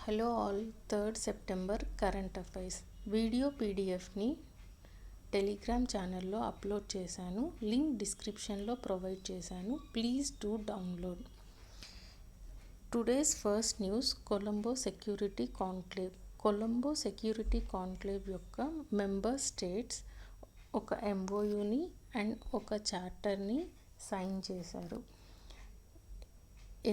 Hello all 3rd September current affairs video పీడిఎఫ్ని Telegram ఛానల్లో upload చేశాను. లింక్ డిస్క్రిప్షన్లో ప్రొవైడ్ చేశాను. Please do download. Today's first news Colombo security conclave. Colombo security conclave యొక్క member states ఒక ఎంఓయూని and ఒక చార్టర్ని సైన్ చేశారు.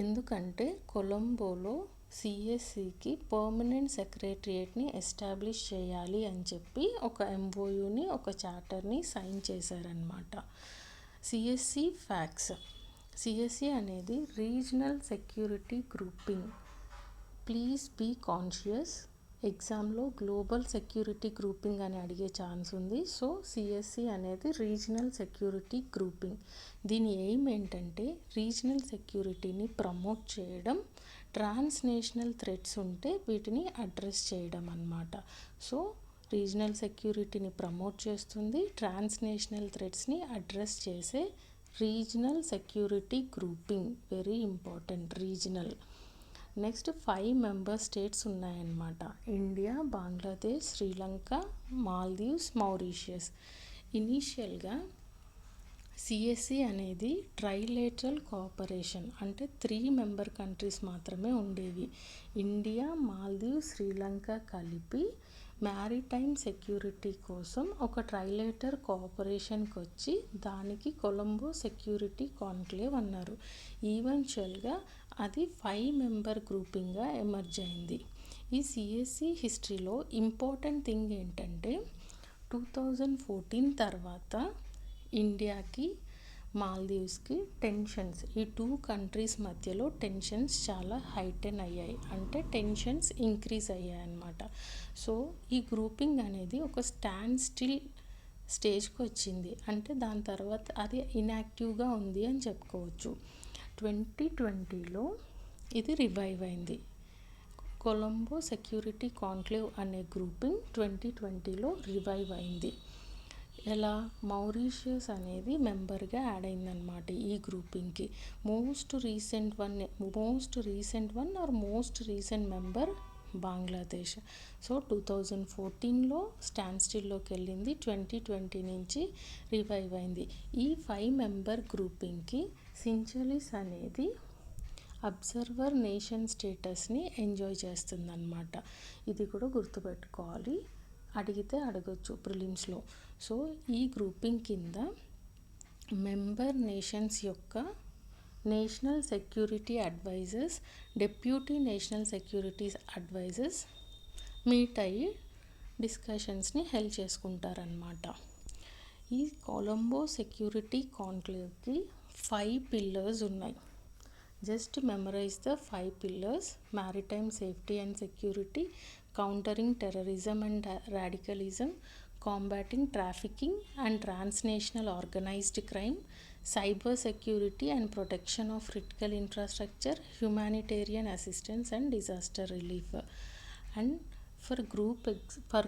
ఎందుకంటే కొలంబోలో సిఎస్సికి పర్మనెంట్ సెక్రటరియేట్ని ఎస్టాబ్లిష్ చేయాలి అని చెప్పి ఒక ఎంఓయూని ఒక చార్టర్ని సైన్ చేశారనమాట. CSC facts. సిఎస్సి అనేది regional security grouping. Please be conscious. ఎగ్జామ్లో గ్లోబల్ సెక్యూరిటీ గ్రూపింగ్ అని అడిగే ఛాన్స్ ఉంది. సో సిఎస్సి అనేది రీజనల్ సెక్యూరిటీ గ్రూపింగ్. దీని ఎయిమ్ ఏంటంటే రీజనల్ సెక్యూరిటీని ప్రమోట్ చేయడం, ట్రాన్స్నేషనల్ థ్రెట్స్ ఉంటే వీటిని అడ్రస్ చేయడం అన్నమాట. సో రీజనల్ సెక్యూరిటీని ప్రమోట్ చేస్తుంది, ట్రాన్స్నేషనల్ థ్రెట్స్ని అడ్రస్ చేసే regional security grouping. Very important. Regional. Next 5 member states ఉన్నాయన్నమాట. ఇండియా, బంగ్లాదేశ్, శ్రీలంక, మాల్దీవ్స్, మౌరీషియస్. ఇనీషియల్గా సిఎస్సి అనేది ట్రైలేటరల్ కోఆపరేషన్, అంటే 3 మెంబర్ కంట్రీస్ మాత్రమే ఉండేవి. ఇండియా, మాల్దీవ్స్, శ్రీలంక కలిపి మ్యారిటైమ్ సెక్యూరిటీ కోసం ఒక ట్రైలేటర్ కోఆపరేషన్కి వచ్చి దానికి కొలంబో సెక్యూరిటీ కాన్క్లేవ్ అన్నారు. ఈవెన్చువల్గా అది 5 మెంబర్ గ్రూపింగ్గా ఎమర్జ్ అయింది. ఈ సిఎస్సి హిస్టరీలో ఇంపార్టెంట్ థింగ్ ఏంటంటే 2014 తర్వాత ఇండియాకి, మాల్దీవ్స్కి టెన్షన్స్, ఈ 2 కంట్రీస్ మధ్యలో టెన్షన్స్ చాలా హైటెన్ అయ్యాయి, అంటే టెన్షన్స్ ఇంక్రీజ్ అయ్యాయి అన్నమాట. సో ఈ గ్రూపింగ్ అనేది ఒక స్టాండ్ స్టిల్ స్టేజ్కి వచ్చింది, అంటే దాని తర్వాత అది ఇన్యాక్టివ్గా ఉంది అని చెప్పుకోవచ్చు. 2020లో ఇది రివైవ్ అయింది. కొలంబో సెక్యూరిటీ కాన్క్లేవ్ అనే గ్రూపింగ్ 2020లో రివైవ్ అయింది. ఎలా? మౌరీషియస్ అనేది మెంబర్గా యాడ్ అయిందనమాట ఈ గ్రూపింగ్కి. Most recent one or most recent member Bangladesh. So 2014లో స్టాండ్ స్టిల్లోకి వెళ్ళింది, 2020 నుంచి రివైవ్ అయింది. ఈ 5 మెంబర్ గ్రూపింగ్కి సించలిస్ అనేది అబ్జర్వర్ నేషన్ స్టేటస్ని ఎంజాయ్ చేస్తుందన్నమాట. ఇది కూడా గుర్తుపెట్టుకోవాలి, అడిగితే అడగొచ్చు ప్రిలిమ్స్లో. సో ఈ గ్రూపింగ్ కింద మెంబర్ నేషన్స్ యొక్క national security advisers, deputy national security advisers meet అయ్యి డిస్కషన్స్ని హెల్ప్ చేసుకుంటారనమాట. ఈ కొలంబో సెక్యూరిటీ కాన్క్లేవ్కి 5 పిల్లర్స్ ఉన్నాయి. Just memorise the 5 pillars. Maritime safety and security, countering terrorism and radicalism, combating trafficking and transnational organized crime, cyber security and protection of critical infrastructure, humanitarian assistance and disaster relief. And for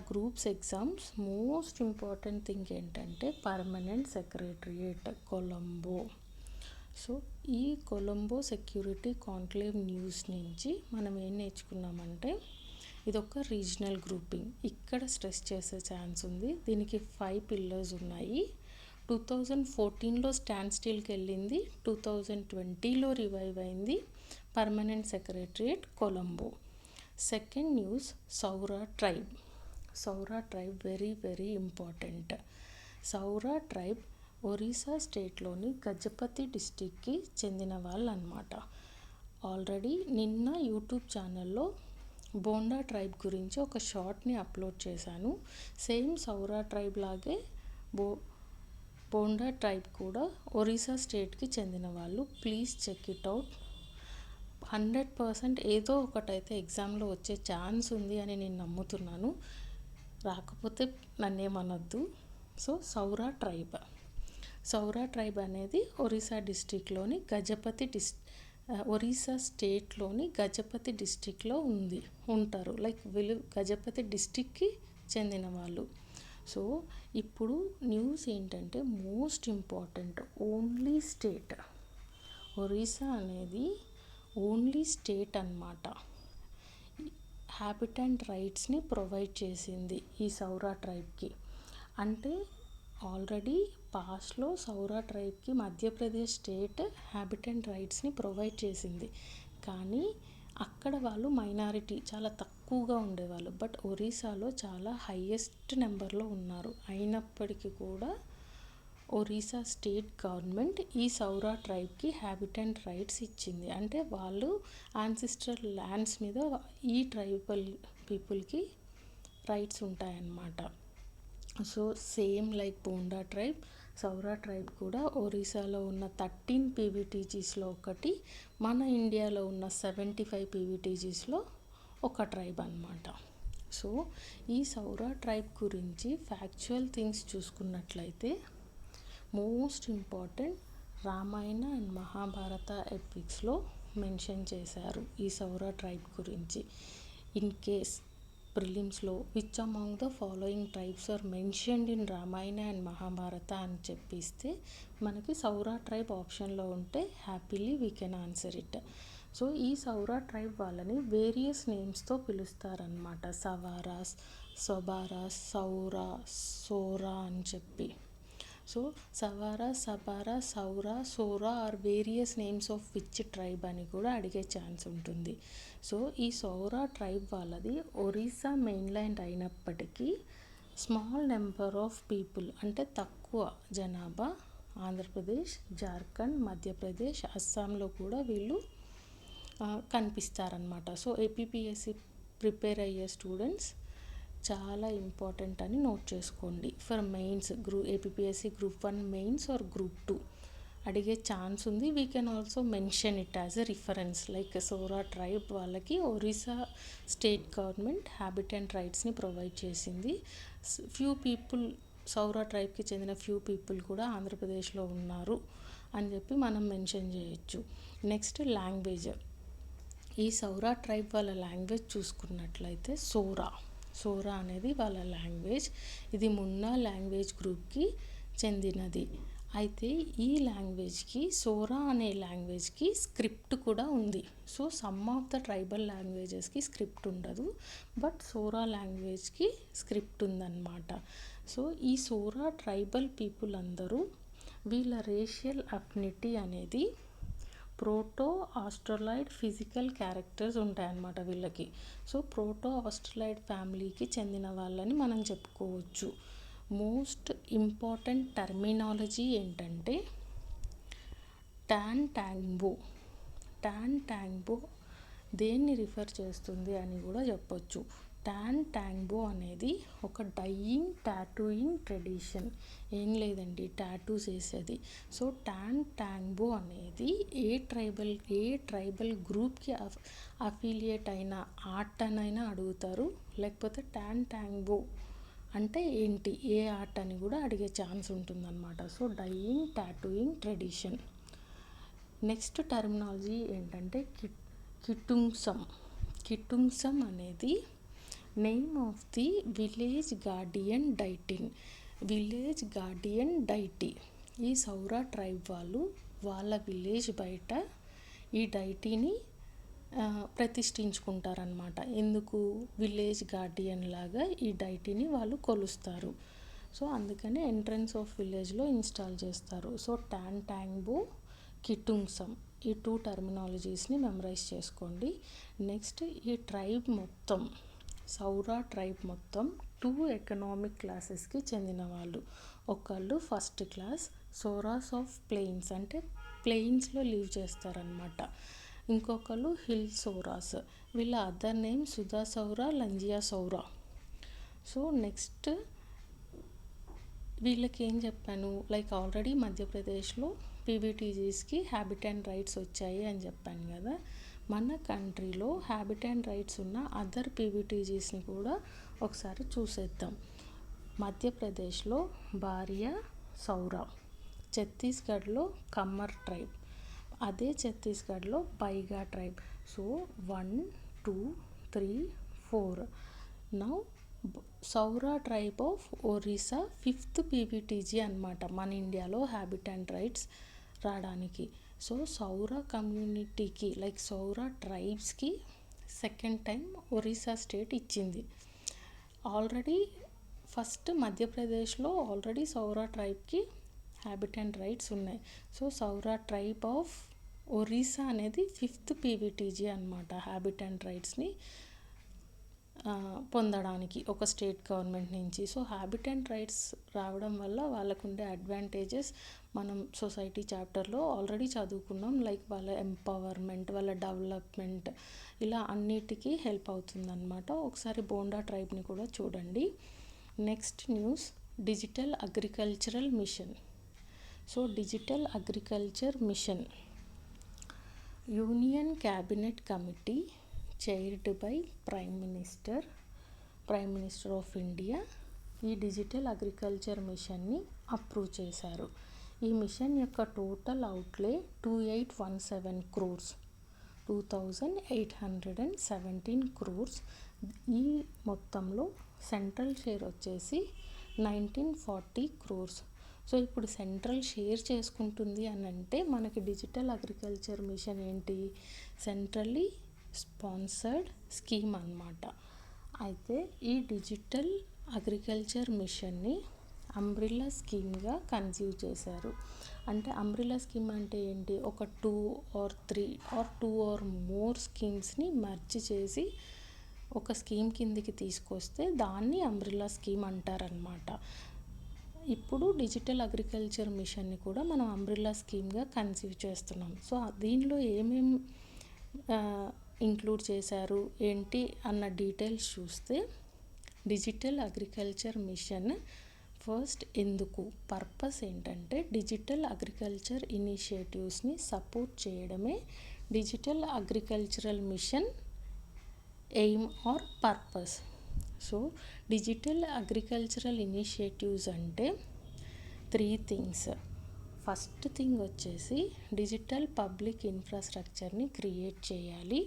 groups exams most important thing ఏంటంటే permanent secretariat Colombo. So ఈ Colombo security conclave news నుంచి మనం ఏం నేర్చుకున్నామంటే ఇదొక regional grouping. ఇక్కడ stress చేసే chance ఉంది. దీనికి 5 పిల్లర్స్ ఉన్నాయి. 2014లో స్టాండ్ స్టిల్కి వెళ్ళింది, 2020లో రివైవ్ అయింది. Permanent secretariat Colombo. Second news Saura tribe. Saura tribe very very important. Saura tribe Orissa స్టేట్లోని గజపతి డిస్టిక్కి చెందిన వాళ్ళు అన్నమాట. ఆల్రెడీ నిన్న యూట్యూబ్ ఛానల్లో బోండా ట్రైబ్ గురించి ఒక షార్ట్ని అప్లోడ్ చేశాను. సేమ్ సౌరా ట్రైబ్ లాగే బోండా ట్రైబ్ కూడా ఒరిస్సా స్టేట్కి చెందిన వాళ్ళు. Please check it out. 100% ఏదో ఒకటైతే ఎగ్జామ్లో వచ్చే ఛాన్స్ ఉంది అని నేను నమ్ముతున్నాను. రాకపోతే నన్నేమనొద్దు. సో సౌరా ట్రైబ్ అనేది ఒరిస్సా డిస్టిక్లోని ఒరిస్సా స్టేట్లోని గజపతి డిస్టిక్లో ఉంటారు. లైక్ వీళ్ళు గజపతి డిస్టిక్కి చెందిన వాళ్ళు. సో ఇప్పుడు న్యూస్ ఏంటంటే most important, only state. Orissa అనేది ఓన్లీ స్టేట్ అన్నమాట. హ్యాబిటెంట్ రైట్స్ని ప్రొవైడ్ చేసింది ఈ సౌరా ట్రైబ్కి. అంటే ఆల్రెడీ పాస్ట్లో సౌరా ట్రైబ్కి మధ్యప్రదేశ్ స్టేట్ హ్యాబిటెంట్ రైట్స్ని ప్రొవైడ్ చేసింది, కానీ అక్కడ వాళ్ళు మైనారిటీ చాలా తక్కువగా ఉండేవాళ్ళు. బట్ ఒరిస్సాలో చాలా హైయెస్ట్ నెంబర్లో ఉన్నారు. అయినప్పటికీ కూడా ఒరిస్సా స్టేట్ గవర్నమెంట్ ఈ సౌరా ట్రైబ్కి హ్యాబిటెంట్ రైట్స్ ఇచ్చింది. అంటే వాళ్ళు యాన్సిస్ట్రల్ ల్యాండ్స్ మీద ఈ ట్రైబల్ పీపుల్కి రైట్స్ ఉంటాయన్నమాట. So same like Bonda tribe, Saura tribe కూడా ఒరిస్సాలో ఉన్న 13 పీవీటీజీస్లో ఒకటి, మన ఇండియాలో ఉన్న 75 పీవీటీజీస్లో ఒక ట్రైబ్ అన్నమాట. సో ఈ సౌరా ట్రైబ్ గురించి ఫ్యాక్చువల్ థింగ్స్ చూసుకున్నట్లయితే most important Ramayana and Mahabharata ఎపిక్స్లో మెన్షన్ చేశారు ఈ సౌరా ట్రైబ్ గురించి. ఇన్ కేస్ ప్రిలిమ్స్లో which among the following tribes are mentioned in Ramayana and Mahabharata అని చెప్పిస్తే మనకి సౌరా ట్రైబ్ ఆప్షన్లో ఉంటే happily we can answer it. So ఈ సౌరా ట్రైబ్ వాళ్ళని వేరియస్ నేమ్స్తో పిలుస్తారనమాట. సవారాస్, సొబారాస్, సౌరా, సోరా అని చెప్పి. So Savara, Sabara, Saura, Sora are various names of which tribe అని కూడా అడిగే ఛాన్స్ ఉంటుంది. సో ఈ సౌరా ట్రైబ్ వాళ్ళది ఒరిస్సా మెయిన్లాండ్ అయినప్పటికీ స్మాల్ నెంబర్ ఆఫ్ పీపుల్, అంటే తక్కువ జనాభా ఆంధ్రప్రదేశ్, జార్ఖండ్, మధ్యప్రదేశ్, అస్సాంలో కూడా వీళ్ళు కనిపిస్తారనమాట. సో ఏపీపీఎస్సి ప్రిపేర్ అయ్యే స్టూడెంట్స్ చాలా ఇంపార్టెంట్ అని నోట్ చేసుకోండి. For mains APPSC group 1 mains or group 2 అడిగే ఛాన్స్ ఉంది. We can also mention it as a reference. Like Saura tribe వాళ్ళకి ఒరిస్సా స్టేట్ గవర్నమెంట్ హ్యాబిటెంట్ రైట్స్ని ప్రొవైడ్ చేసింది. ఫ్యూ పీపుల్, సౌరా ట్రైబ్కి చెందిన ఫ్యూ పీపుల్ కూడా ఆంధ్రప్రదేశ్లో ఉన్నారు అని చెప్పి మనం మెన్షన్ చేయొచ్చు. Next language. ఈ సౌరా ట్రైబ్ వాళ్ళ లాంగ్వేజ్ చూసుకున్నట్లయితే సోరా అనేది వాళ్ళ లాంగ్వేజ్. ఇది మున్నా లాంగ్వేజ్ గ్రూప్కి చెందినది. అయితే ఈ లాంగ్వేజ్కి, సోరా అనే లాంగ్వేజ్కి స్క్రిప్ట్ కూడా ఉంది. So some of the tribal లాంగ్వేజెస్కి స్క్రిప్ట్ ఉండదు, బట్ సోరా లాంగ్వేజ్కి స్క్రిప్ట్ ఉందన్నమాట. సో ఈ సోరా ట్రైబల్ పీపుల్ అందరూ వీళ్ళ రేషియల్ అఫినిటీ అనేది ప్రోటో ఆస్ట్రలాయిడ్ ఫిజికల్ క్యారెక్టర్స్ ఉంటాయన్నమాట వీళ్ళకి. సో ప్రోటో ఆస్ట్రలాయిడ్ ఫ్యామిలీకి చెందిన వాళ్ళని మనం చెప్పుకోవచ్చు. మోస్ట్ ఇంపార్టెంట్ టర్మినాలజీ ఏంటంటే టాన్ టాంగ్బో దేన్ని రిఫర్ చేస్తుంది అని కూడా చెప్పొచ్చు. టాంగ్బో అనేది ఒక డైయింగ్ టాటూయింగ్ ట్రెడిషన్. ఏం లేదండి, టాటూస్ వేసేది. సో టాంగ్బో అనేది ఏ ట్రైబల్ గ్రూప్కి అఫిలియేట్ అయిన ఆర్ట్ అనైనా అడుగుతారు, లేకపోతే టాంగ్బో అంటే ఏంటి, ఏ ఆర్ట్ అని కూడా అడిగే ఛాన్స్ ఉంటుందన్నమాట. So dyeing tattooing tradition. Next terminology ఏంటంటే కిటుంగ్సం అనేది name of the village guardian deity. ఈ సౌరా ట్రైబ్ వాళ్ళు వాళ్ళ విలేజ్ బయట ఈ డైటీని ప్రతిష్ఠించుకుంటారనమాట. ఎందుకు, విలేజ్ గార్డియన్ లాగా ఈ డైటీని వాళ్ళు కొలుస్తారు. సో అందుకని ఎంట్రన్స్ ఆఫ్ విలేజ్లో ఇన్స్టాల్ చేస్తారు. సో టాంగ్బో, కిటుంగ్సం ఈ 2 టర్మినాలజీస్ని మెమరైజ్ చేసుకోండి. నెక్స్ట్ ఈ ట్రైబ్ మొత్తం, సౌరా ట్రైబ్ మొత్తం 2 ఎకనామిక్ క్లాసెస్కి చెందిన వాళ్ళు. ఒకళ్ళు ఫస్ట్ క్లాస్ సోరాస్ ఆఫ్ ప్లెయిన్స్, అంటే ప్లెయిన్స్లో లివ్ చేస్తారనమాట. ఇంకొకళ్ళు హిల్ సోరాస్, వీళ్ళ other name Sudha సౌరా, Lanjia సౌరా. So next వీళ్ళకి ఏం చెప్పాను, లైక్ ఆల్రెడీ మధ్యప్రదేశ్లో పీవీటీజీస్కి హ్యాబిటెంట్ రైట్స్ వచ్చాయి అని చెప్పాను కదా. మన కంట్రీలో హ్యాబిటెంట్ రైట్స్ ఉన్న అదర్ పీవీటీజీస్ని కూడా ఒకసారి చూసేద్దాం. మధ్యప్రదేశ్లో బారియా సౌరా, ఛత్తీస్గఢ్లో కమ్మర్ ట్రైబ్, అదే ఛత్తీస్గఢ్లో Baiga tribe. So 1, 2, 3, 4. Now Saura tribe of Orissa 5th PVTG అనమాట మన ఇండియాలో హ్యాబిటెంట్ రైట్స్ రావడానికి. సో సౌరా కమ్యూనిటీకి, లైక్ సౌరా ట్రైబ్స్కి సెకండ్ టైం ఒరిస్సా స్టేట్ ఇచ్చింది. ఆల్రెడీ ఫస్ట్ మధ్యప్రదేశ్లో ఆల్రెడీ సౌరా ట్రైబ్కి హ్యాబిటెంట్ రైట్స్ ఉన్నాయి. So Saura tribe of Orissa అనేది 5th పీవీటీజీ అనమాట, హ్యాబిటెంట్ రైట్స్ని పొందడానికి ఒక స్టేట్ గవర్నమెంట్ నుంచి. సో హ్యాబిటెంట్ రైట్స్ రావడం వల్ల వాళ్ళకు ఉండే అడ్వాంటేజెస్ మనం సొసైటీ చాప్టర్లో ఆల్రెడీ చదువుకున్నాం. లైక్ వాళ్ళ ఎంపవర్మెంట్, వాళ్ళ డెవలప్మెంట్, ఇలా అన్నిటికీ హెల్ప్ అవుతుందన్నమాట. ఒకసారి బోండా ట్రైబ్ని కూడా చూడండి. Next news, digital agricultural mission. So digital agriculture mission, union cabinet committee chaired by prime minister of India ఈ డిజిటల్ అగ్రికల్చర్ మిషన్ని అప్రూవ్ చేశారు. ఈ మిషన్ యొక్క టోటల్ అవుట్లే 2817 crores, 2817 crores. ఈ మొత్తంలో సెంట్రల్ షేర్ వచ్చేసి 1940 crores. సో ఇప్పుడు సెంట్రల్ షేర్ చేసుకుంటుంది అని అంటే మనకి డిజిటల్ అగ్రికల్చర్ మిషన్ ఏంటి, సెంట్రల్లీ స్పాన్సర్డ్ స్కీమ్ అన్నమాట. అయితే ఈ డిజిటల్ అగ్రికల్చర్ మిషన్ని అంబ్రిల్లా స్కీమ్గా కన్సీవ్ చేశారు. అంటే అంబ్రిల్లా స్కీమ్ అంటే ఏంటి, ఒక 2 or 3 or 2 or more స్కీమ్స్ని merge చేసి ఒక స్కీమ్ కిందికి తీసుకొస్తే దాన్ని అంబ్రిల్లా స్కీమ్ అంటారనమాట. ఇప్పుడు డిజిటల్ అగ్రికల్చర్ మిషన్ని కూడా మనం అంబ్రిల్లా స్కీమ్గా కన్సీవ్ చేస్తున్నాం. సో దీనిలో ఏమేమి ఇంక్లూడ్ చేశారు ఏంటి అన్న డీటెయిల్స్ చూస్తే, డిజిటల్ అగ్రికల్చర్ మిషన్ ఫస్ట్ ఎందుకు, పర్పస్ ఏంటంటే డిజిటల్ అగ్రికల్చర్ ఇనిషియేటివ్స్ని సపోర్ట్ చేయడమే digital agricultural mission aim or purpose. So digital agricultural initiatives అంటే 3 things. ఫస్ట్ థింగ్ వచ్చేసి డిజిటల్ పబ్లిక్ ఇన్ఫ్రాస్ట్రక్చర్ని క్రియేట్ చేయాలి.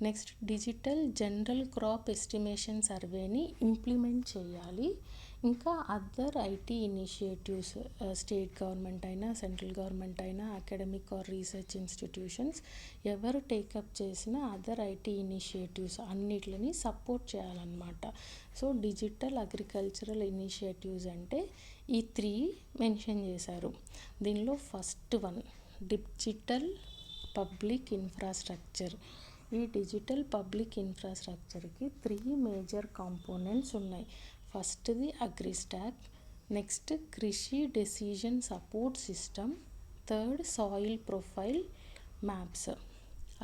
Next digital general crop estimation సర్వేని ఇంప్లిమెంట్ చేయాలి. ఇంకా other IT initiatives, state government అయినా సెంట్రల్ గవర్నమెంట్ అయినా అకాడమిక్ ఆర్ రీసెర్చ్ ఇన్స్టిట్యూషన్స్ ఎవరు టేకప్ చేసిన అదర్ ఐటీ ఇనిషియేటివ్స్ అన్నిటిని సపోర్ట్ చేయాలన్నమాట. సో డిజిటల్ అగ్రికల్చరల్ ఇనిషియేటివ్స్ అంటే ఈ 3 మెన్షన్ చేశారు. దీనిలో first one digital public infrastructure. ఈ డిజిటల్ పబ్లిక్ ఇన్ఫ్రాస్ట్రక్చర్కి 3 మేజర్ కాంపోనెంట్స్ ఉన్నాయి. ఫస్ట్ది AgriStack, next Krishi decision support system, third soil profile maps.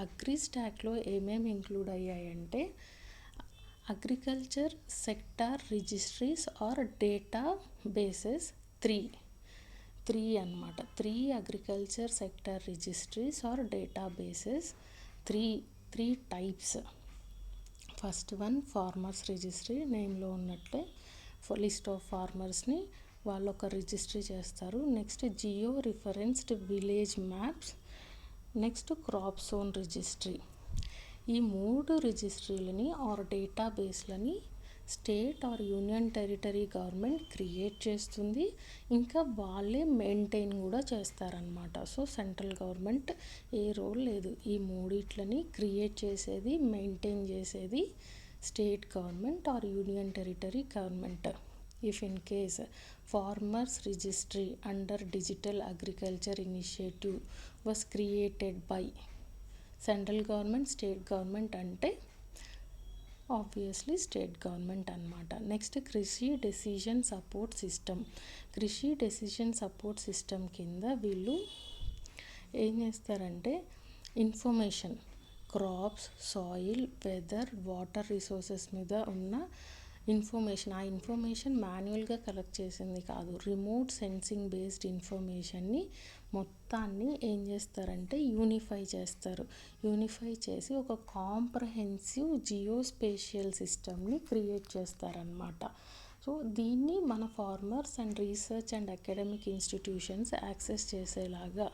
అగ్రిస్టాక్లో ఏమేమి ఇంక్లూడ్ అయ్యాయంటే agriculture sector registries or data bases 3 అన్నమాట. 3 agriculture sector registries or data bases, 3 types. First one farmers registry, నేమ్లో ఉన్నట్లే list of ఫార్మర్స్ని వాళ్ళు ఒక రిజిస్ట్రీ చేస్తారు. Next geo referenced village maps, next crop zone registry. ఈ 3 రిజిస్ట్రీలని ఆర్ డేటాబేస్లని state or union territory government create చేస్తుంది. ఇంకా వాళ్ళే మెయింటైన్ కూడా చేస్తారనమాట. సో సెంట్రల్ గవర్నమెంట్ ఏ రోల్ లేదు. ఈ 3 క్రియేట్ చేసేది, మెయింటైన్ చేసేది state government or union territory government. If in case farmers registry under digital agriculture initiative was created by central government, state government అంటే ఆబ్వియస్లీ స్టేట్ గవర్నమెంట్ అన్నమాట. Next Krishi decision support system. Krishi decision support system కింద వీళ్ళు ఏం చేస్తారంటే information, crops, soil, weather, water resources మీద ఉన్న information, ఆ information మాన్యువల్గా కలెక్ట్ చేసింది కాదు, రిమోట్ సెన్సింగ్ బేస్డ్ ఇన్ఫర్మేషన్ని మొత్తాన్ని ఏం చేస్తారంటే యూనిఫై చేస్తారు. యూనిఫై చేసి ఒక కాంప్రహెన్సివ్ జియోస్పేషియల్ సిస్టమ్ని క్రియేట్ చేస్తారనమాట. సో దీన్ని మన farmers and research and academic institutions access చేసేలాగా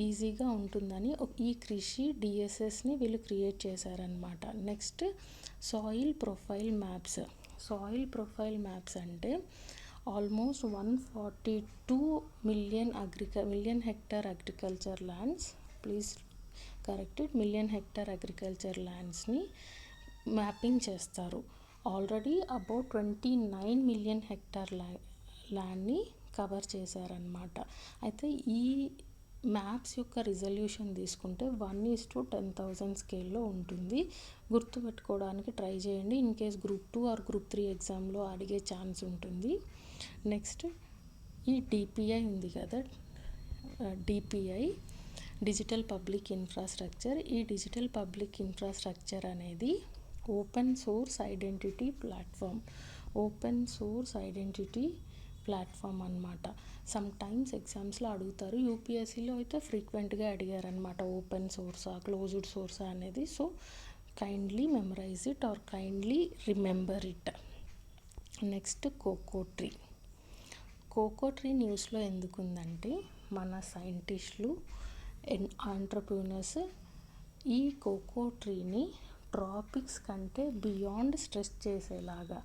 ఈజీగా ఉంటుందని ఈ కృషి డిఎస్ఎస్ని వీళ్ళు క్రియేట్ చేశారనమాట. Next soil profile maps. Soil profile maps అంటే almost 142 million hectare agriculture lands. Please corrected million hectare agriculture ల్యాండ్స్ని మ్యాపింగ్ చేస్తారు. ఆల్రెడీ అబౌట్ 29 మిలియన్ హెక్టార్ ల్యాండ్ని కవర్ చేశారనమాట. అయితే ఈ మ్యాప్స్ యొక్క రిజల్యూషన్ తీసుకుంటే 1:10,000 స్కేల్లో ఉంటుంది. గుర్తుపెట్టుకోవడానికి ట్రై చేయండి. In case group 2 or group 3 ఎగ్జామ్లో అడిగే ఛాన్స్ ఉంటుంది. నెక్స్ట్ ఈ డిపిఐ ఉంది కదా, డిపిఐ డిజిటల్ పబ్లిక్ ఇన్ఫ్రాస్ట్రక్చర్. ఈ డిజిటల్ పబ్లిక్ ఇన్ఫ్రాస్ట్రక్చర్ అనేది ఓపెన్ సోర్స్ ఐడెంటిటీ ప్లాట్ఫామ్ అన్నమాట. సమ్ టైమ్స్ ఎగ్జామ్స్లో అడుగుతారు, యూపీఎస్సీలో అయితే ఫ్రీక్వెంట్గా అడిగారనమాట ఓపెన్ సోర్సా క్లోజ్డ్ సోర్సా అనేది. So kindly memorise it or kindly remember it. Next cocoa tree న్యూస్లో ఎందుకు ఉందంటే మన సైంటిస్టులు ఆంట్రప్రీనర్స్ ఈ కోకో ట్రీని ట్రాపిక్స్ కంటే బియాండ్ స్ట్రెచ్ చేసేలాగా,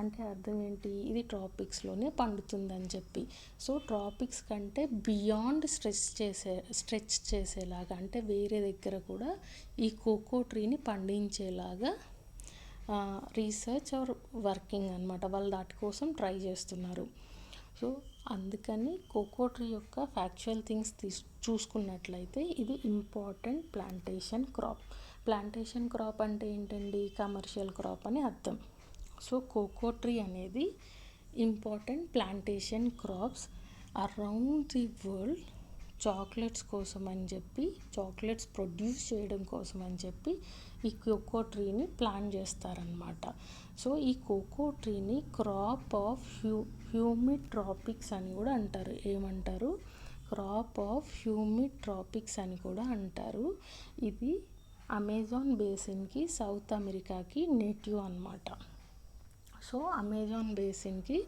అంటే అర్థం ఏంటి, ఇది ట్రాపిక్స్లోనే పండుతుందని చెప్పి. సో ట్రాపిక్స్ కంటే బియాండ్ స్ట్రెచ్ చేసేలాగా, అంటే వేరే దగ్గర కూడా ఈ కోకో ట్రీని పండించేలాగా రీసెర్చ్ ఆర్ వర్కింగ్ అనమాట. వాళ్ళు దాటి కోసం ట్రై చేస్తున్నారు. సో అందుకని కోకో ట్రీ యొక్క ఫ్యాక్చువల్ థింగ్స్ చూసుకున్నట్లయితే ఇది ఇంపార్టెంట్ ప్లాంటేషన్ క్రాప్ అంటే ఏంటండి, కమర్షియల్ క్రాప్ అని అర్థం. సో కోకో ట్రీ అనేది important plantation crops around the world. Chocolates కోసం అని చెప్పి, చాక్లెట్స్ ప్రొడ్యూస్ చేయడం కోసం అని చెప్పి ఈ కోకో ట్రీని ప్లాంట్ చేస్తారనమాట. సో ఈ కోకో ట్రీని క్రాప్ ఆఫ్ హ్యూమిడ్ ట్రాపిక్స్ అని కూడా అంటారు. ఏమంటారు, క్రాప్ ఆఫ్ హ్యూమిడ్ ట్రాపిక్స్ అని కూడా అంటారు. ఇది అమెజాన్ బేసిన్కి, సౌత్ అమెరికాకి నేటివ్ అన్నమాట. సో అమెజాన్ బేసిన్కి,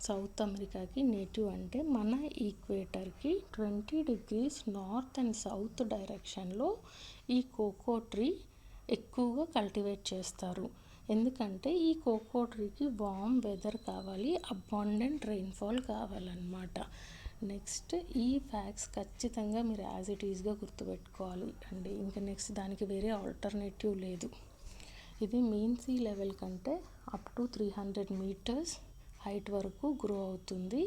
సౌత్ అమెరికాకి నేటివ్ అంటే మన ఈక్వేటర్కి 20 degrees నార్త్ అండ్ సౌత్ డైరెక్షన్లో ఈ కోకో ట్రీ ఎక్కువగా కల్టివేట్ చేస్తారు. ఎందుకంటే ఈ కోకో ట్రీకి వార్మ్ వెదర్ కావాలి, అబాండెంట్ రెయిన్ఫాల్ కావాలన్నమాట. నెక్స్ట్ ఈ ఫ్యాక్ట్స్ ఖచ్చితంగా మీరు యాజ్ ఇట్ ఈస్గా గుర్తుపెట్టుకోవాలి అండి. ఇంకా నెక్స్ట్ దానికి వేరే ఆల్టర్నేటివ్ లేదు. ఇది మెయిన్ సీ లెవెల్ కంటే అప్ టు 300 meters హైట్ వరకు గ్రో అవుతుంది.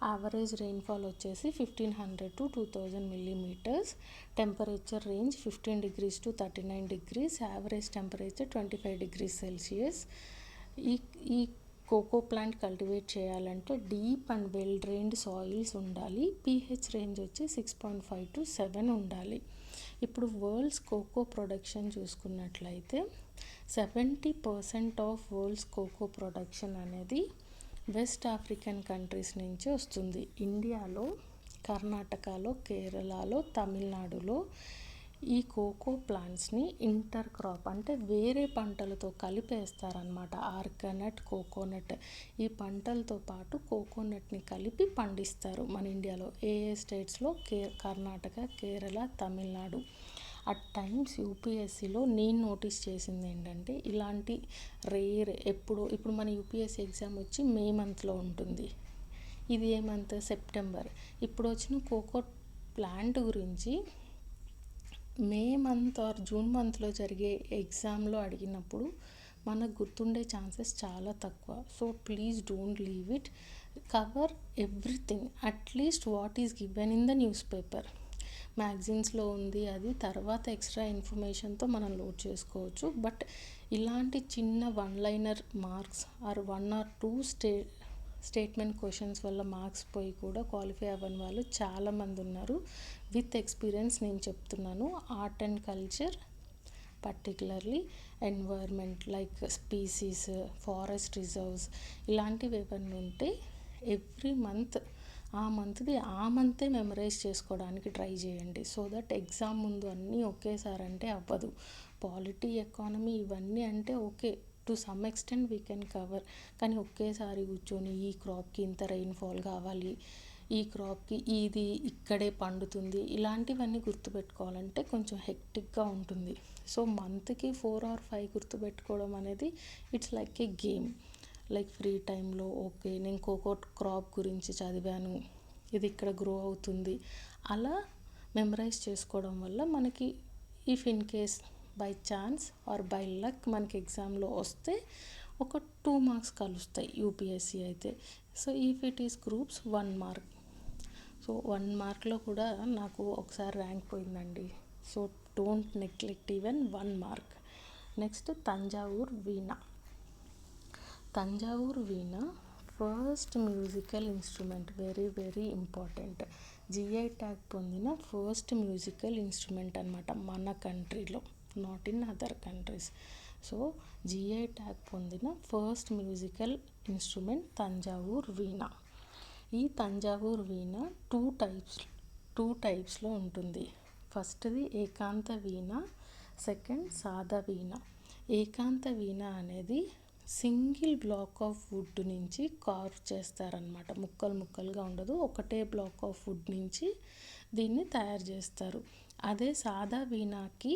యావరేజ్ రెయిన్ఫాల్ వచ్చేసి 1500 to 2000 millimeters. Temperature range 15 degrees to 39 degrees. Average temperature 25 degrees Celsius. ఈ కోకో ప్లాంట్ కల్టివేట్ చేయాలంటే deep and well drained soils ఉండాలి. pH రేంజ్ వచ్చి 6.5 to 7 ఉండాలి. ఇప్పుడు వరల్డ్స్ కోకో ప్రొడక్షన్ చూసుకున్నట్లయితే 70% ఆఫ్ వరల్డ్స్ కోకో ప్రొడక్షన్ అనేది west African countries నుంచి వస్తుంది. ఇండియాలో, కర్ణాటకలో, కేరళలో, తమిళనాడులో ఈ కోకో ప్లాంట్స్ని ఇంటర్ క్రాప్ అంటే వేరే పంటలతో కలిపేస్తారనమాట. ఆర్గానట్, కోకోనట్ ఈ పంటలతో పాటు కోకోనట్ని కలిపి పండిస్తారు మన ఇండియాలో. ఏ స్టేట్స్లో, కర్ణాటక, కేరళ, తమిళనాడు. అట్ టైమ్స్ యూపీఎస్సీలో నేను నోటీస్ చేసింది ఏంటంటే ఇలాంటి రేర్ ఇప్పుడు మన యూపీఎస్సీ ఎగ్జామ్ వచ్చి మే మంత్లో ఉంటుంది. ఇది ఏ మంత్, సెప్టెంబర్. ఇప్పుడు వచ్చిన కోకో ప్లాంట్ గురించి మే మంత్ ఆర్ జూన్ మంత్లో జరిగే ఎగ్జామ్లో అడిగినప్పుడు మనకు గుర్తుండే ఛాన్సెస్ చాలా తక్కువ. So please don't leave it. Cover everything, at least what is given in the newspaper. మ్యాగజైన్స్లో ఉంది, అది తర్వాత ఎక్స్ట్రా ఇన్ఫర్మేషన్తో మనం లోడ్ చేసుకోవచ్చు. బట్ ఇలాంటి చిన్న 1-liner marks or 1 or 2 statement questions వల్ల మార్క్స్ పోయి కూడా క్వాలిఫై అవ్వని వాళ్ళు చాలామంది ఉన్నారు. విత్ ఎక్స్పీరియన్స్ నేను చెప్తున్నాను. Art and culture, particularly environment like species, forest reserves ఇలాంటివి ఏమైనా ఉంటే ఎవ్రీ మంత్ ఆ మంతే మెమరైజ్ చేసుకోవడానికి ట్రై చేయండి. సో దట్ ఎగ్జామ్ ముందు అన్నీ ఒకేసారి అంటే అవ్వదు. పాలిటీ, ఎకానమీ ఇవన్నీ అంటే okay, to some extent we can cover. కానీ ఒకేసారి కూర్చొని ఈ క్రాప్కి ఇంత రెయిన్ఫాల్ కావాలి, ఈ క్రాప్కి ఇది ఇక్కడే పండుతుంది, ఇలాంటివన్నీ గుర్తుపెట్టుకోవాలంటే కొంచెం హెక్టిక్గా ఉంటుంది. సో మంత్కి 4 or 5 గుర్తుపెట్టుకోవడం అనేది it's like A game. Like free టైంలో ఓకే నేను కోకో క్రాప్ గురించి చదివాను, ఇది ఇక్కడ గ్రో అవుతుంది, అలా మెమరైజ్ చేసుకోవడం వల్ల మనకి if in case by chance or by luck మనకి ఎగ్జామ్లో వస్తే ఒక 2 మార్క్స్ కలుస్తాయి యూపీఎస్సీ అయితే. So if it is groups 1 mark. So 1 మార్క్లో కూడా నాకు ఒకసారి ర్యాంక్ పోయిందండి. So don't neglect even 1 mark. Next Thanjavur veena. Thanjavur veena first musical instrument, very very important. GI tag పొందిన ఫస్ట్ మ్యూజికల్ ఇన్స్ట్రుమెంట్ అనమాట మన కంట్రీలో, not in other countries. So GI tag పొందిన ఫస్ట్ మ్యూజికల్ ఇన్స్ట్రుమెంట్ తంజావూర్ వీణ. ఈ తంజావూర్ వీణ టూ టైప్స్లో ఉంటుంది. ఫస్ట్ది ఏకాంత వీణ, సెకండ్ సాదా వీణ. ఏకాంత వీణ అనేది సింగిల్ బ్లాక్ ఆఫ్ వుడ్ నుంచి కార్వ్ చేస్తారనమాట. ముక్కలుగా ఉండదు, ఒకటే బ్లాక్ ఆఫ్ వుడ్ నుంచి దీన్ని తయారు చేస్తారు. అదే సాదా వీణకి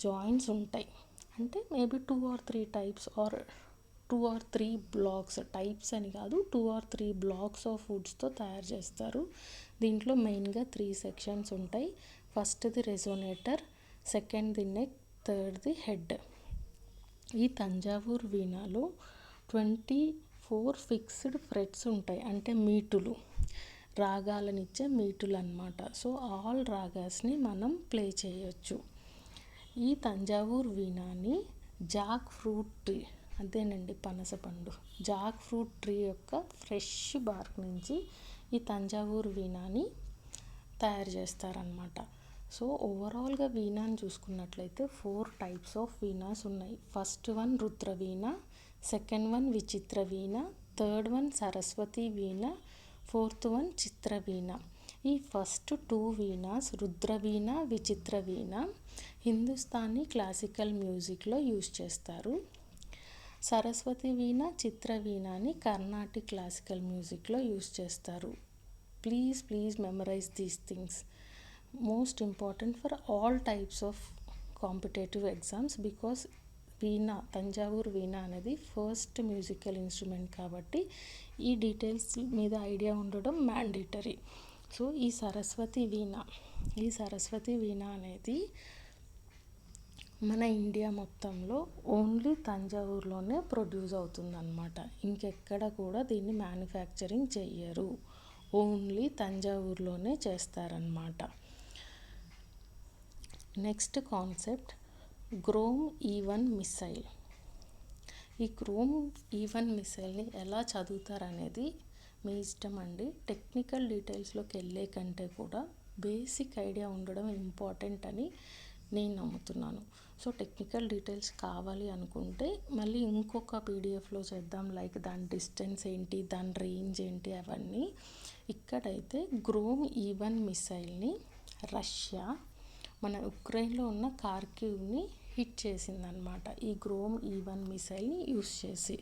జాయింట్స్ ఉంటాయి. అంటే maybe 2 or 3 types or 2 or 3 blocks, types అని కాదు, 2 or 3 బ్లాక్స్ ఆఫ్ వుడ్స్తో తయారు చేస్తారు. దీంట్లో మెయిన్గా 3 సెక్షన్స్ ఉంటాయి. ఫస్ట్ది రెజోనేటర్, సెకండ్ది నెక్, థర్డ్ది హెడ్. ఈ తంజావూర్ వీణలో 24 ఫిక్స్డ్ ఫ్రెట్స్ ఉంటాయి, అంటే మీటులు, రాగాలనిచ్చే మీటులు అన్నమాట. సో ఆల్ రాగాస్ని మనం ప్లే చేయొచ్చు. ఈ తంజావూర్ వీణని జాక్ ఫ్రూట్ ట్రీ, అదేనండి పనసపండు, జాక్ ఫ్రూట్ ట్రీ యొక్క ఫ్రెష్ బార్క్ నుంచి ఈ తంజావూర్ వీణని తయారు చేస్తారనమాట. సో ఓవరాల్గా వీణాని చూసుకున్నట్లయితే 4 టైప్స్ ఆఫ్ వీణాస్ ఉన్నాయి. First one Rudraveena, second one Vichitra Veena, third one Saraswati Veena, fourth one Chitraveena. ఈ ఫస్ట్ 2 వీణాస్ రుద్రవీణ, విచిత్ర వీణ హిందుస్థానీ క్లాసికల్ మ్యూజిక్లో యూజ్ చేస్తారు. సరస్వతి వీణ, చిత్రవీణని కర్ణాటిక్ క్లాసికల్ మ్యూజిక్లో యూజ్ చేస్తారు. Please memorize these things. Most important for all types of competitive exams, because veena, Thanjavur veena అనేది ఫస్ట్ మ్యూజికల్ ఇన్స్ట్రుమెంట్ కాబట్టి ఈ డీటెయిల్స్ మీద ఐడియా ఉండడం మ్యాండేటరీ. సో ఈ సరస్వతి వీణ అనేది మన ఇండియా మొత్తంలో ఓన్లీ తంజావూర్లోనే ప్రొడ్యూస్ అవుతుందన్నమాట. ఇంకెక్కడ కూడా దీన్ని మ్యానుఫ్యాక్చరింగ్ చెయ్యరు, ఓన్లీ తంజావూర్లోనే చేస్తారన్నమాట. Next concept Grom E1 missile. ఈ గ్రోమ్ E1 మిసైల్ని ఎలా చదువుతారనేది మీ ఇష్టం అండి. టెక్నికల్ డీటెయిల్స్లోకి వెళ్ళే కంటే కూడా బేసిక్ ఐడియా ఉండడం ఇంపార్టెంట్ అని నేను నమ్ముతున్నాను. సో టెక్నికల్ డీటెయిల్స్ కావాలి అనుకుంటే మళ్ళీ ఇంకొక పీడిఎఫ్లో చేద్దాం, లైక్ దాని డిస్టెన్స్ ఏంటి, దాని రేంజ్ ఏంటి, అవన్నీ. ఇక్కడైతే గ్రోమ్ E1 మిసైల్ని రష్యా మన ఉక్రెయిన్లో ఉన్న కార్కివ్ని హిట్ చేసిందనమాట, ఈ గ్రోమ్ E1 మిసైల్ని యూస్ చేసి.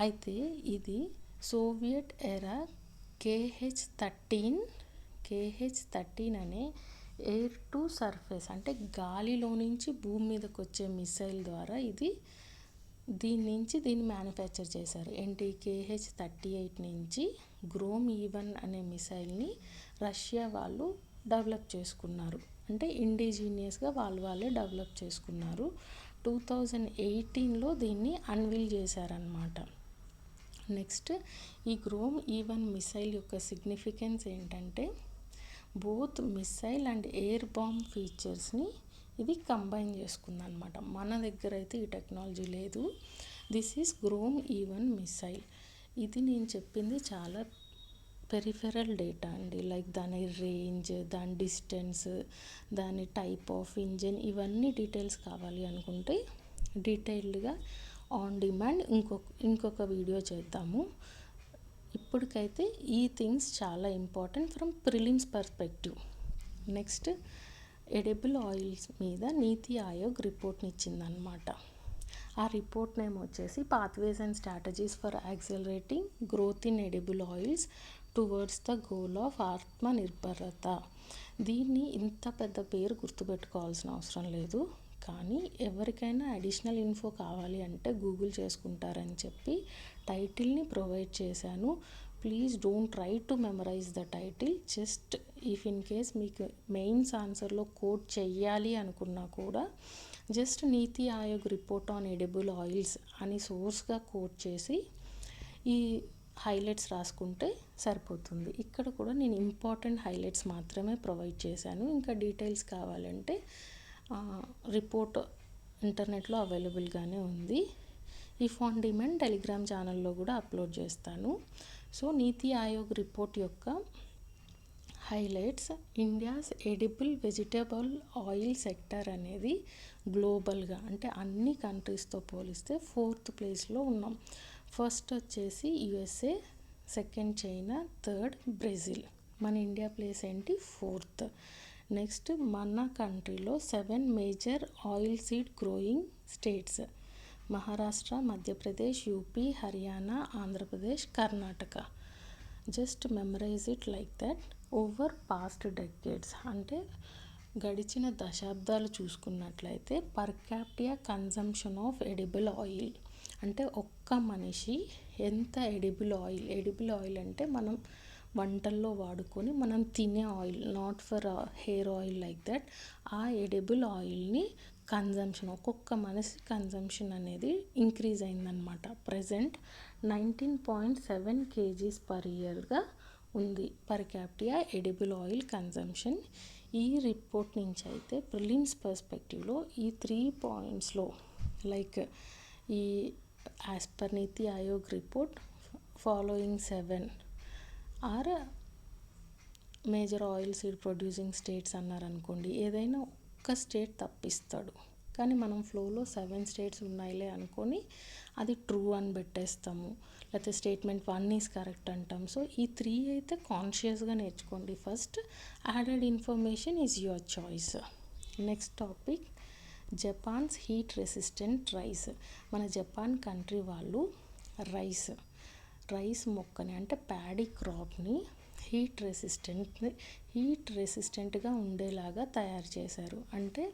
అయితే ఇది సోవియట్ ఎరా KH-13 అనే ఎయిర్ టు సర్ఫేస్, అంటే గాలిలో నుంచి భూమి మీదకి వచ్చే మిసైల్ ద్వారా దీన్ని మ్యానుఫ్యాక్చర్ చేశారు. ఏంటి, KH-38 నుంచి గ్రోమ్ E1 అనే మిసైల్ని రష్యా వాళ్ళు డెవలప్ చేసుకున్నారు. అంటే ఇండిజీనియస్గా వాళ్ళే డెవలప్ చేసుకున్నారు. 2018లో దీన్ని అన్వీల్ చేశారనమాట. నెక్స్ట్ ఈ గ్రోమ్ E1 మిసైల్ యొక్క సిగ్నిఫికెన్స్ ఏంటంటే both missile and air bomb ఫీచర్స్ని ఇది కంబైన్ చేసుకుందనమాట. మన దగ్గర అయితే ఈ టెక్నాలజీ లేదు. This is Grom E1 missile. ఇది నేను చెప్పింది చాలా పెరిఫెరల్ డేటా అండి, లైక్ దాని రేంజ్, దాని డిస్టెన్స్, దాని టైప్ ఆఫ్ ఇంజిన్, ఇవన్నీ డీటెయిల్స్ కావాలి అనుకుంటే డీటెయిల్డ్గా ఆన్ డిమాండ్ ఇంకొక వీడియో చేద్దాము. ఇప్పటికైతే ఈ థింగ్స్ చాలా important from prelims perspective. Next edible oils మీద నీతి ఆయోగ్ రిపోర్ట్ని ఇచ్చిందనమాట. ఆ రిపోర్ట్ నేమ్ వచ్చేసి pathways and strategies for accelerating growth in edible oils towards the goal of ఆత్మ నిర్భరత. దీన్ని ఇంత పెద్ద పేరు గుర్తుపెట్టుకోవాల్సిన అవసరం లేదు, కానీ ఎవరికైనా అడిషనల్ ఇన్ఫో కావాలి అంటే గూగుల్ చేసుకుంటారని చెప్పి టైటిల్ని ప్రొవైడ్ చేశాను. Please don't try to memorise the title. Just if in case మీకు మెయిన్స్ ఆన్సర్లో కోట్ చెయ్యాలి అనుకున్నా కూడా just NITI Aayog report on edible oils అని సోర్స్గా కోట్ చేసి ఈ హైలైట్స్ రాసుకుంటే సరిపోతుంది. ఇక్కడ కూడా నేను ఇంపార్టెంట్ హైలైట్స్ మాత్రమే ప్రొవైడ్ చేశాను. ఇంకా డీటెయిల్స్ కావాలంటే రిపోర్ట్ ఇంటర్నెట్లో అవైలబుల్గానే ఉంది. ఇఫ్ ఆన్ డిమాండ్ టెలిగ్రామ్ ఛానల్లో కూడా అప్లోడ్ చేస్తాను. సో నీతి ఆయోగ్ రిపోర్ట్ యొక్క highlights: India's edible vegetable oil sector అనేది గ్లోబల్గా అంటే అన్ని కంట్రీస్తో పోలిస్తే 4th ప్లేస్లో ఉన్నాం. ఫస్ట్ వచ్చేసి USA, second China, third Brazil. మన ఇండియా ప్లేస్ ఏంటి? 4th. నెక్స్ట్ మన కంట్రీలో 7 major oil seed growing states: Maharashtra, Madhya Pradesh, UP, Haryana, Andhra Pradesh, Karnataka. Just memorise it like that. Over past decades అంటే గడిచిన దశాబ్దాలు చూసుకున్నట్లయితే per capita consumption of edible oil అంటే ఒక్క మనిషి ఎంత ఎడిబుల్ ఆయిల్ అంటే మనం వంటల్లో వాడుకొని మనం తినే oil, not for hair oil like that. ఆ ఎడిబుల్ ఆయిల్ని కన్జంప్షన్, ఒక్కొక్క మనిషి కన్జంప్షన్ అనేది ఇంక్రీజ్ అయిందనమాట. ప్రజెంట్ 19.7 kgs per yearగా ఉంది per capita edible oil consumption. ఈ రిపోర్ట్ నుంచి అయితే ప్రిలిమ్స్ పర్స్పెక్టివ్లో ఈ 3 పాయింట్స్లో లైక్ ఈ as per NITI Aayog report following 7 are major oil seed producing states అన్నారనుకోండి, ఏదైనా ఒక్క స్టేట్ తప్పిస్తాడు. కానీ మనం ఫ్లోలో 7 స్టేట్స్ ఉన్నాయిలే అనుకొని అది ట్రూ అని పెట్టేస్తాము, లేకపోతే స్టేట్మెంట్ 1 ఈజ్ కరెక్ట్ అంటాం. సో ఈ 3 అయితే కాన్షియస్గా నేర్చుకోండి. First added information is your choice. Next topic Japan's heat resistant rice. మన జపాన్ కంట్రీ వాళ్ళు రైస్ మొక్కని అంటే ప్యాడీ క్రాప్ని హీట్ రెసిస్టెంట్గా ఉండేలాగా తయారు చేశారు. అంటే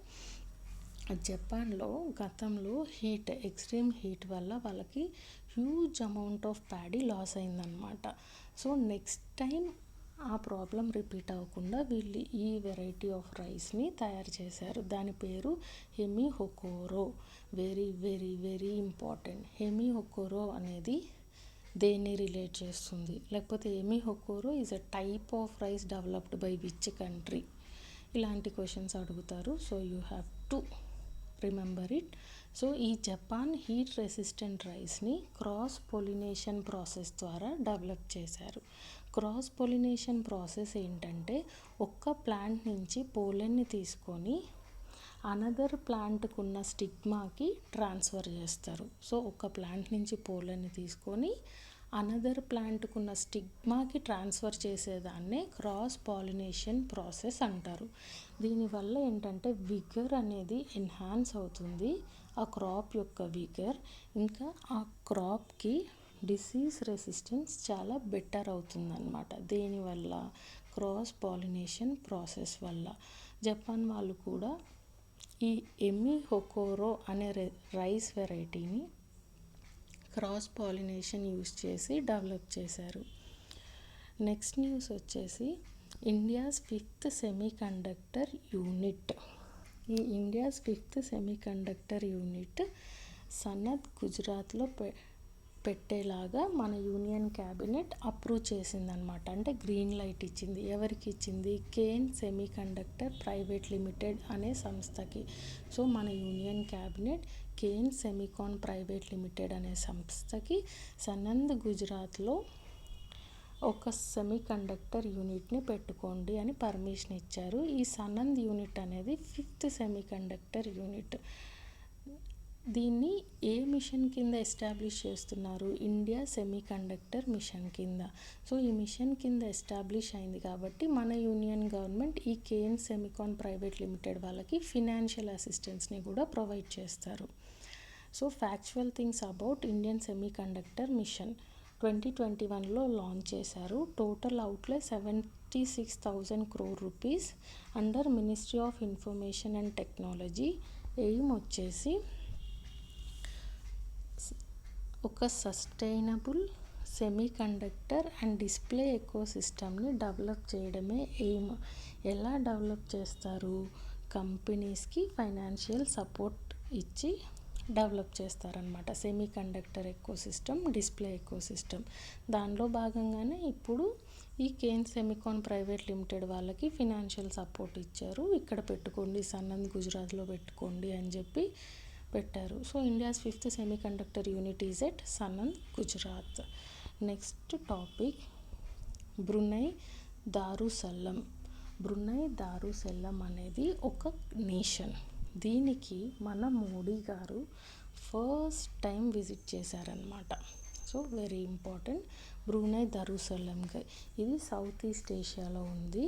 జపాన్లో గతంలో ఎక్స్ట్రీమ్ హీట్ వల్ల వాళ్ళకి huge amount of paddy loss అయిందనమాట. సో నెక్స్ట్ టైం ఆ ప్రాబ్లం రిపీట్ అవ్వకుండా వీళ్ళు ఈ వెరైటీ ఆఫ్ రైస్ని తయారు చేశారు. దాని పేరు Hemi Hokoro. Very very very important. Hemi Hokoro అనేది దేన్ని రిలేట్ చేస్తుంది, లేకపోతే Hemi Hokoro is a type of rice developed by which country? ఇలాంటి క్వశ్చన్స్ అడుగుతారు. So you have to remember it. So ఈ జపాన్ హీట్ రెసిస్టెంట్ రైస్ని cross pollination process ద్వారా develop చేశారు. క్రాస్ పొలినేషన్ ప్రాసెస్ ఏంటంటే ఒక్క ప్లాంట్ నుంచి పోలెన్ని తీసుకొని అనదర్ ప్లాంట్కు ఉన్న స్టిగ్మాకి ట్రాన్స్ఫర్ చేస్తారు. సో ఒక ప్లాంట్ నుంచి పోలెన్ని తీసుకొని అనదర్ ప్లాంట్కు ఉన్న స్టిగ్మాకి ట్రాన్స్ఫర్ చేసేదాన్నే క్రాస్ పాలినేషన్ ప్రాసెస్ అంటారు. దీనివల్ల ఏంటంటే విగర్ అనేది ఎన్హాన్స్ అవుతుంది, ఆ క్రాప్ యొక్క విగర్. ఇంకా ఆ క్రాప్కి డిసీజ్ రెసిస్టెన్స్ చాలా బెటర్ అవుతుందన్నమాట. దేనివల్ల? క్రాస్ పాలినేషన్ ప్రాసెస్ వల్ల. జపాన్ వాళ్ళు కూడా ఈ ఎమి హొకోరో అనే రైస్ వెరైటీని క్రాస్ పాలినేషన్ యూస్ చేసి డెవలప్ చేశారు. నెక్స్ట్ న్యూస్ వచ్చేసి ఇండియాస్ 5th సెమీకండక్టర్ యూనిట్. ఈ India's 5th semiconductor unit Sanath గుజరాత్లో పెట్టేలాగా మన యూనియన్ క్యాబినెట్ అప్రూవ్ చేసిందనమాట. అంటే గ్రీన్ లైట్ ఇచ్చింది. ఎవరికి ఇచ్చింది? కేన్ సెమీకండక్టర్ ప్రైవేట్ లిమిటెడ్ అనే సంస్థకి. సో మన union cabinet Kaynes Semicon private limited అనే సంస్థకి సనంద్ గుజరాత్లో ఒక సెమీకండక్టర్ యూనిట్ని పెట్టుకోండి అని పర్మిషన్ ఇచ్చారు. ఈ సనంద్ యూనిట్ అనేది 5th సెమీకండక్టర్ యూనిట్. దీన్ని ఏ మిషన్ కింద ఎస్టాబ్లిష్ చేస్తున్నారు? ఇండియా సెమీకండక్టర్ మిషన్ కింద. సో ఈ మిషన్ కింద ఎస్టాబ్లిష్ అయింది కాబట్టి మన యూనియన్ గవర్నమెంట్ ఈ కేన్ సెమీకాన్ ప్రైవేట్ లిమిటెడ్ వాళ్ళకి ఫినాన్షియల్ అసిస్టెన్స్ని కూడా ప్రొవైడ్ చేస్తారు. So factual things about Indian semiconductor mission 2021లో లాంచ్ చేశారు. Total outlay 76,000 crore rupees under ministry of information and technology. Aim వచ్చేసి ఒక sustainable semi conductor and display ఎకోసిస్టమ్ని డెవలప్ చేయడమే ఎయిమ్. ఎలా డెవలప్ చేస్తారు? కంపెనీస్కి ఫైనాన్షియల్ సపోర్ట్ ఇచ్చి డెవలప్ చేస్తారనమాట. Semi conductor ecosystem, display ecosystem. దానిలో భాగంగానే ఇప్పుడు ఈ కేన్ సెమికాన్ ప్రైవేట్ లిమిటెడ్ వాళ్ళకి ఫినాన్షియల్ సపోర్ట్ ఇచ్చారు. ఇక్కడ పెట్టుకోండి, సనంద్ గుజరాత్లో పెట్టుకోండి అని చెప్పి పెట్టారు. So India's 5th semi conductor unit is at Sanand, Gujarat. Next topic Brunei Darussalam. Brunei Darussalam అనేది ఒక నేషన్. దీనికి మన మోడీ గారు ఫస్ట్ టైం విజిట్ చేశారనమాట. So very important. బ్రూనై దారుసల్లంకి ఇది సౌత్ ఈస్ట్ ఏషియాలో ఉంది.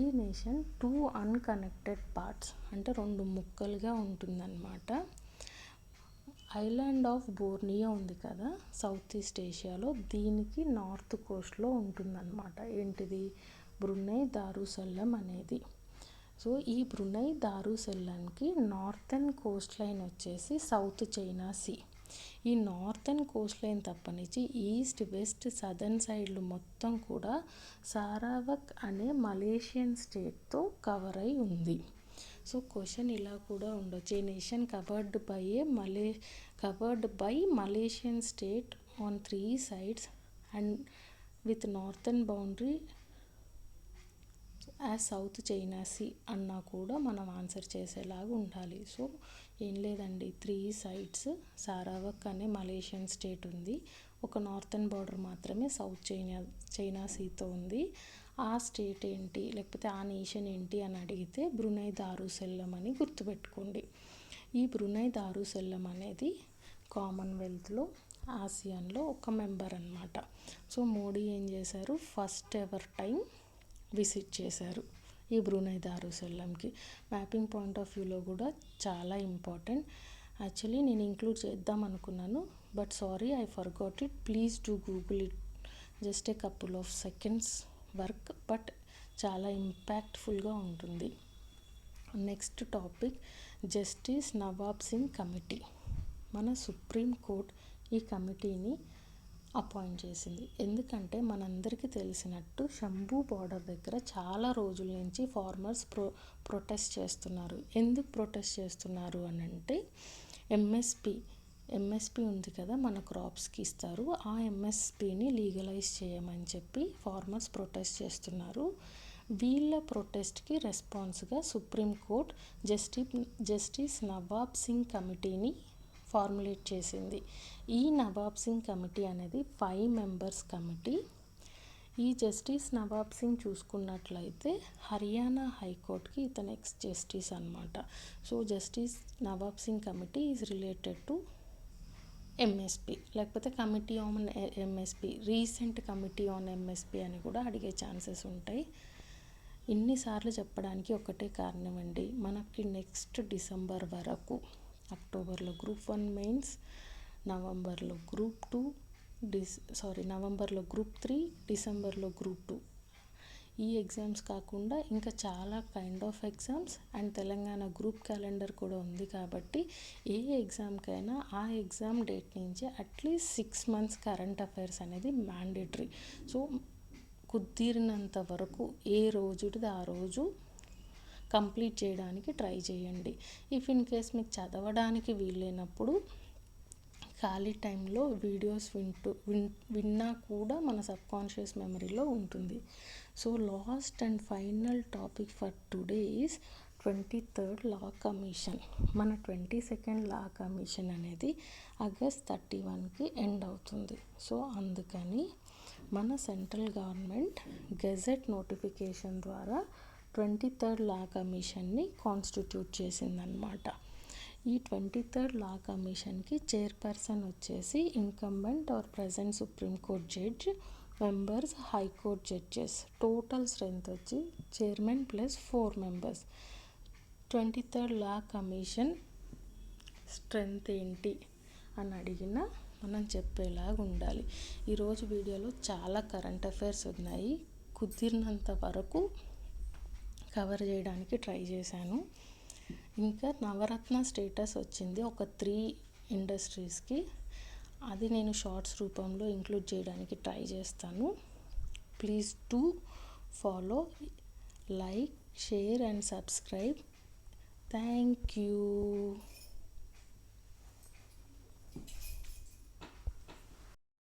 ఈ నేషన్ 2 అన్కనెక్టెడ్ పార్ట్స్, అంటే 2 ముక్కలుగా ఉంటుందన్నమాట. ఐలాండ్ ఆఫ్ బోర్నియో ఉంది కదా సౌత్ ఈస్ట్ ఏషియాలో, దీనికి నార్త్ కోస్ట్లో ఉంటుందన్నమాట. ఏంటిది? బ్రునై దారుసల్లం అనేది. సో ఈ బ్రునై దారుసల్లంకి నార్థన్ కోస్ట్ లైన్ వచ్చేసి సౌత్ చైనా సీ. ఈ నార్థన్ కోస్ట్ లైన్ తప్పనిచ్చి ఈస్ట్, వెస్ట్, సదర్న్ సైడ్లు మొత్తం కూడా సారావక్ అనే మలేషియన్ స్టేట్తో కవర్ అయి ఉంది. సో క్వశ్చన్ ఇలా కూడా ఉండొచ్చు. A nation covered by Malaysian state on 3 sides and with northern boundary as South China Sea అన్నా కూడా మనం ఆన్సర్ చేసేలాగా ఉండాలి. సో ఏం లేదండి, 3 sides సారావక్ అనే మలేషియన్ స్టేట్ ఉంది. ఒక నార్థన్ బార్డర్ మాత్రమే సౌత్ చైనా సీతో ఉంది. ఆ స్టేట్ ఏంటి, లేకపోతే ఆ నేషన్ ఏంటి అని అడిగితే బ్రునై దారుసల్లం అని గుర్తుపెట్టుకోండి. ఈ బ్రునై దారుసల్లం అనేది కామన్వెల్త్లో, ఆసియాన్లో ఒక మెంబర్ అన్నమాట. సో మోడీ ఏం చేశారు, ఫస్ట్ ఎవర్ టైం విజిట్ చేశారు ఈ బ్రునై దారుసల్లంకి. మ్యాపింగ్ పాయింట్ ఆఫ్ వ్యూలో కూడా చాలా ఇంపార్టెంట్. యాక్చువల్లీ నేను ఇంక్లూడ్ చేద్దాం అనుకున్నాను, but sorry I forgot it. Please do Google it, just a couple of seconds work, but చాలా ఇంపాక్ట్ఫుల్గా ఉంటుంది. Next topic justice Nawab Singh committee. మన సుప్రీం కోర్ట్ ఈ కమిటీని అపాయింట్ చేసింది. ఎందుకంటే మనందరికీ తెలిసినట్టు శంభూ బార్డర్ దగ్గర చాలా రోజుల నుంచి ఫార్మర్స్ ప్రొటెస్ట్ చేస్తున్నారు. ఎందుకు ప్రొటెస్ట్ చేస్తున్నారు అని అంటే ఎంఎస్పి ఉంది కదా, మన క్రాప్స్కి ఇస్తారు. ఆ ఎంఎస్పిని లీగలైజ్ చేయమని చెప్పి ఫార్మర్స్ ప్రొటెస్ట్ చేస్తున్నారు. వీళ్ళ ప్రొటెస్ట్కి రెస్పాన్స్గా సుప్రీంకోర్టు జస్టిస్ నవాబ్ సింగ్ కమిటీని ఫార్ములేట్ చేసింది. ఈ నవాబ్ సింగ్ కమిటీ అనేది 5 members కమిటీ. ఈ జస్టిస్ నవాబ్ సింగ్ చూసుకున్నట్లయితే హర్యానా హైకోర్టుకి ఇతను ఎక్స్ జస్టిస్ అనమాట. So justice Nawab Singh committee is related to MSP, లేకపోతే committee on MSP, recent committee on MSP అని కూడా అడిగే ఛాన్సెస్ ఉంటాయి. ఇన్నిసార్లు చెప్పడానికి ఒకటే కారణం అండి, మనకి నెక్స్ట్ డిసెంబర్ వరకు అక్టోబర్లో గ్రూప్ 1 మెయిన్స్, నవంబర్లో గ్రూప్ 3, డిసెంబర్లో గ్రూప్ 2. ఈ ఎగ్జామ్స్ కాకుండా ఇంకా చాలా kind of exams and Telangana group calendar కూడా ఉంది. కాబట్టి ఏ ఎగ్జామ్కైనా ఆ ఎగ్జామ్ డేట్ నుంచి అట్లీస్ట్ 6 months కరెంట్ అఫైర్స్ అనేది మ్యాండేటరీ. సో కుదిరినంత వరకు ఏ రోజుది ఆ రోజు కంప్లీట్ చేయడానికి ట్రై చేయండి. ఇఫ్ ఇన్ కేస్ మీకు చదవడానికి వీలైనప్పుడు ఖాళీ టైంలో వీడియోస్ విన్నా కూడా మన సబ్కాన్షియస్ మెమరీలో ఉంటుంది. So last and final topic for today is 23rd law commission. మన 22nd లా కమిషన్ అనేది August 31కి ఎండ్ అవుతుంది. సో అందుకని మన సెంట్రల్ గవర్నమెంట్ గెజెట్ నోటిఫికేషన్ ద్వారా 23rd లా కమిషన్ని కాన్స్టిట్యూట్ చేసిందనమాట. ఈ 23rd లా కమిషన్కి చైర్పర్సన్ వచ్చేసి incumbent or present supreme court judge, members high court judges. Total strength వచ్చి chairman plus 4 members. 23rd law commission strength ఏంటి అని అడిగినా మనం చెప్పేలాగా ఉండాలి. ఈరోజు వీడియోలో చాలా కరెంట్ అఫైర్స్ ఉన్నాయి, కుదిరినంత వరకు కవర్ చేయడానికి ట్రై చేశాను. ఇంకా నవరత్న స్టేటస్ వచ్చింది ఒక 3 industries. అది నేను షార్ట్స్ రూపంలో ఇంక్లూడ్ చేయడానికి ట్రై చేస్తాను. Please do follow, like, share and subscribe. Thank you.